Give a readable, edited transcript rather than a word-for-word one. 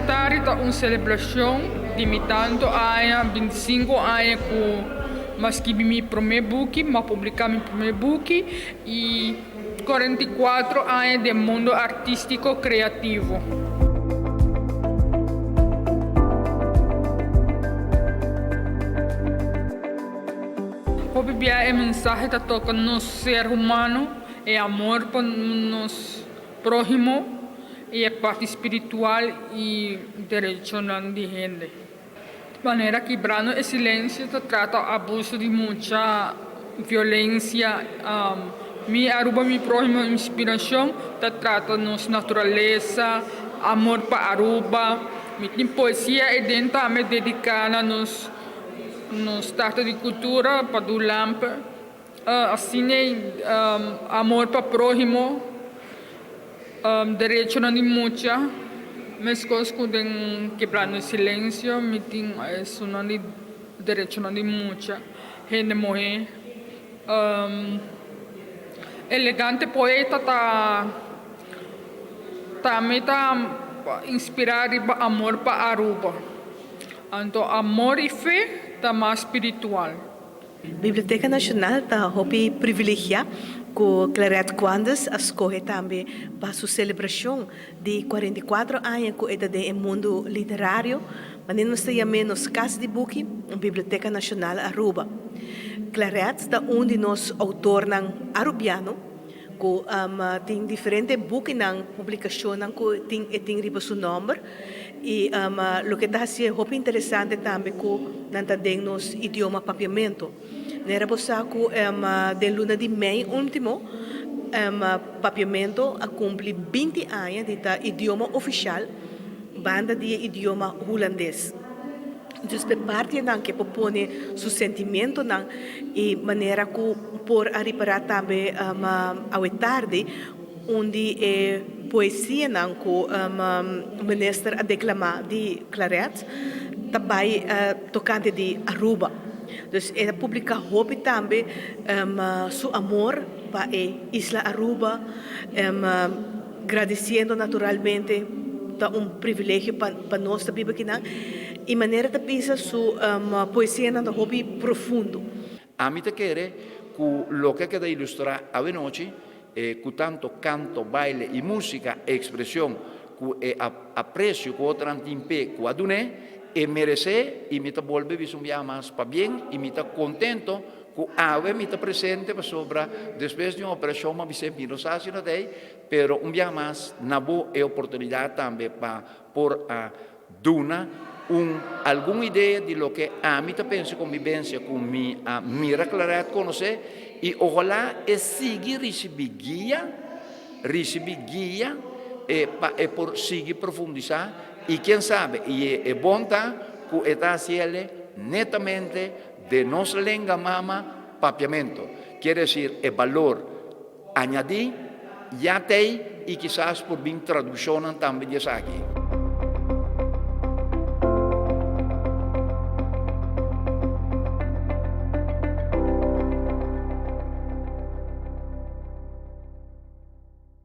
estar uma celebração de mi tanto anos, 25 anos que mas escrevi meu primeiro book, mas publicar meu primeiro book e 44 anos de mundo artístico criativo. O Bíblia é mensagem que toca no ser humano, é amor por nos próximo, e a parte espiritual e direito de gente. De maneira quebrando o silêncio, trata abuso de muita violência. Me Aruba, meu próximo inspiração, trata nos natureza, amor para Aruba. Tem poesia e dentro me dedicada nos trata de cultura para do lampa. Assim amor para próximo, direito de muita. Mas coisas que tem quebrando o silêncio, me tem isso não de direito de muita gente morrer. Elegante poeta me inspirar amor para Aruba. Então amor e fé tá mais espiritual. Biblioteca Nacional está hopi privilegiada com Claret Quandas escolhe também para sua celebração de 44 anos com a mundo literário, mas nós temos Casa de Book, a Biblioteca Nacional Aruba. Claret está de nós autores arubiano, que tem diferentes books na publicação que tem riba seu nome. E o que está sendo muito interessante também que nós idioma papiamento. Nera bosaku de luna de maio último papiamento a cumprir 20 anos de idioma oficial, banda de idioma holandês. Então, parte que propõe seu sentimento e maneira que por reparar também a tarde, onde poesia que o ministro a declamar de Claret, também tocante de Aruba. Então, ela publica hobby também seu amor para a Isla Aruba, agradecendo naturalmente privilégio para nós da Bíblia e maneira de pensar sua poesia na hobby profundo. A mim te quer que o que queda ilustrar a noite com tanto canto, baile e música e expressão que aprecio que outra antimpe que adune e merece e me te volve visumia mais para bem e me te contento que ave me te presente para sobra depois de uma operação mas me sempre não sabe na dei pero dia mais na boa oportunidade também para por a duna alguma ideia de lo que a mim te penso convivência com mira Claret conhecer e ojalá seguir receber guia e por seguir profundizar e quem sabe e é bom que está sendo netamente de nossa língua mama papiamento quer dizer é valor añadir já tem e quizás por bem tradução também de aqui.